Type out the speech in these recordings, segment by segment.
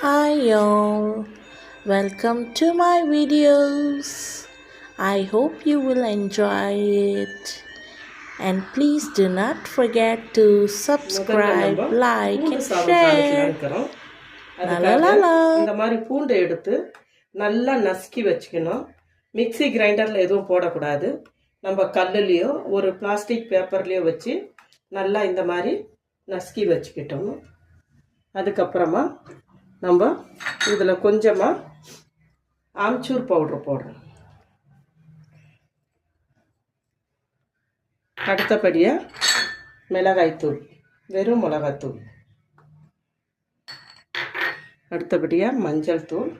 Hi y'all, welcome to my videos. I hope you will enjoy it. And please do not forget to subscribe, like பூண்டு and சாதம் share. தாளிக்கலாம்னு இருக்கிறோம். La la அதுக்காக la la. இந்த மாதிரி பூண்டை எடுத்து நல்லா நசுக்கி வச்சுக்கணும். மிக்ஸி கிரைண்டரில் எதுவும் போடக்கூடாது. நம்ம கல்லுலேயோ ஒரு பிளாஸ்டிக் பேப்பர்லேயோ வச்சு நல்லா இந்த மாதிரி நசுக்கி வச்சுக்கிட்டோம். அதுக்கப்புறமா நம்ம இதில் கொஞ்சமாக ஆம்ச்சூர் பவுட்ரு போடுறோம். அடுத்தபடியாக மிளகாய்த்தூள், வெறும் மிளகாய்த்தூள். அடுத்தபடியாக மஞ்சள் தூள்,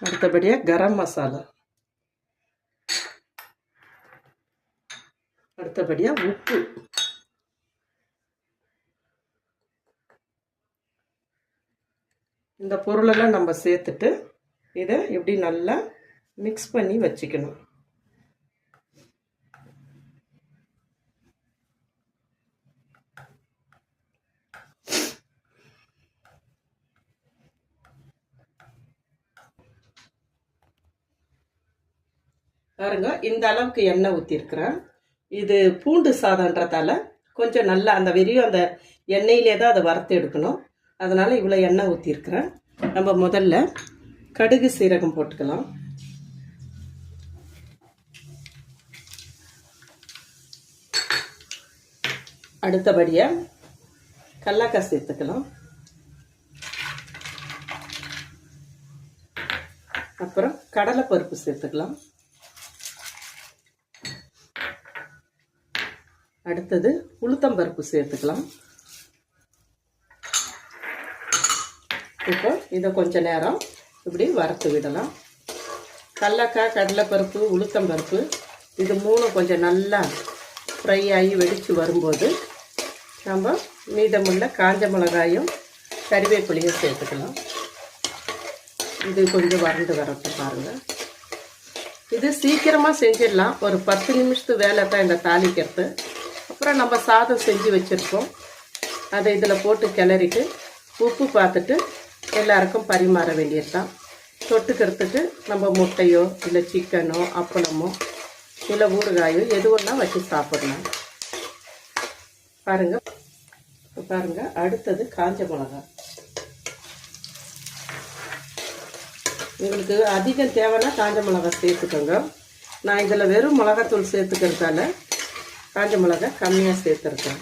அடுத்தபடியாக கரம் மசாலா, அடுத்தபடியாக உப்பு. இந்த பொருளெல்லாம் நம்ம சேர்த்துட்டு இதை இப்படி நல்லா மிக்ஸ் பண்ணி வச்சுக்கணும். பாருங்க, இந்த அளவுக்கு எண்ணெய் ஊற்றிருக்கிறேன். இது பூண்டு சாதம்ன்றதால கொஞ்சம் நல்லா அந்த வெறியும் அந்த எண்ணெயிலே தான் அதை வறுத்து எடுக்கணும். அதனால் இவ்வளோ எண்ணெய் ஊற்றிருக்கிறேன். நம்ம முதல்ல கடுகு சீரகம் போட்டுக்கலாம். அடுத்தபடியாக கடலக்காய் சேர்த்துக்கலாம். அப்புறம் கடலைப்பருப்பு சேர்த்துக்கலாம். அடுத்தது உளுத்தம்பருப்பு சேர்த்துக்கலாம். இப்போ இதை கொஞ்ச நேரம் இப்படி வறுத்து விடலாம். கடலக்காய், கடலைப்பருப்பு, உளுத்தம்பருப்பு இது மூணும் கொஞ்சம் நல்லா ஃப்ரை ஆகி வெடித்து வரும்போது நம்ம மீதமுள்ள காஞ்ச மிளகாயும் கறிவேப்பிலையும் சேர்த்துக்கலாம். இது கொஞ்சம் வறண்டு வரட்டும். பாருங்கள், இது சீக்கிரமாக செஞ்சிடலாம். ஒரு 10 நிமிஷத்து வேலை தான் இந்த தாளிக்கிறது. அப்புறம் நம்ம சாதம் செஞ்சு வச்சுருக்கோம், அதை இதில் போட்டு கிளறிட்டு உப்பு பார்த்துட்டு எல்லாருக்கும் பரிமாற வேண்டியது தான். தொட்டுக்கிறதுக்கு நம்ம முட்டையோ இல்லை சிக்கனோ அப்பளமோ இல்லை ஊறுகாயோ எது ஒன்றா வச்சு சாப்பிடலாம். பாருங்கள், அடுத்தது காஞ்ச மிளகா. உங்களுக்கு அதிகம் தேவைன்னா காஞ்ச மிளகா சேர்த்துக்கோங்க. நான் இதில் வெறும் மிளகாத்தூள் சேர்த்துக்கிறதால காஞ்ச மிளகா கம்மியாக சேர்த்துருக்கேன்.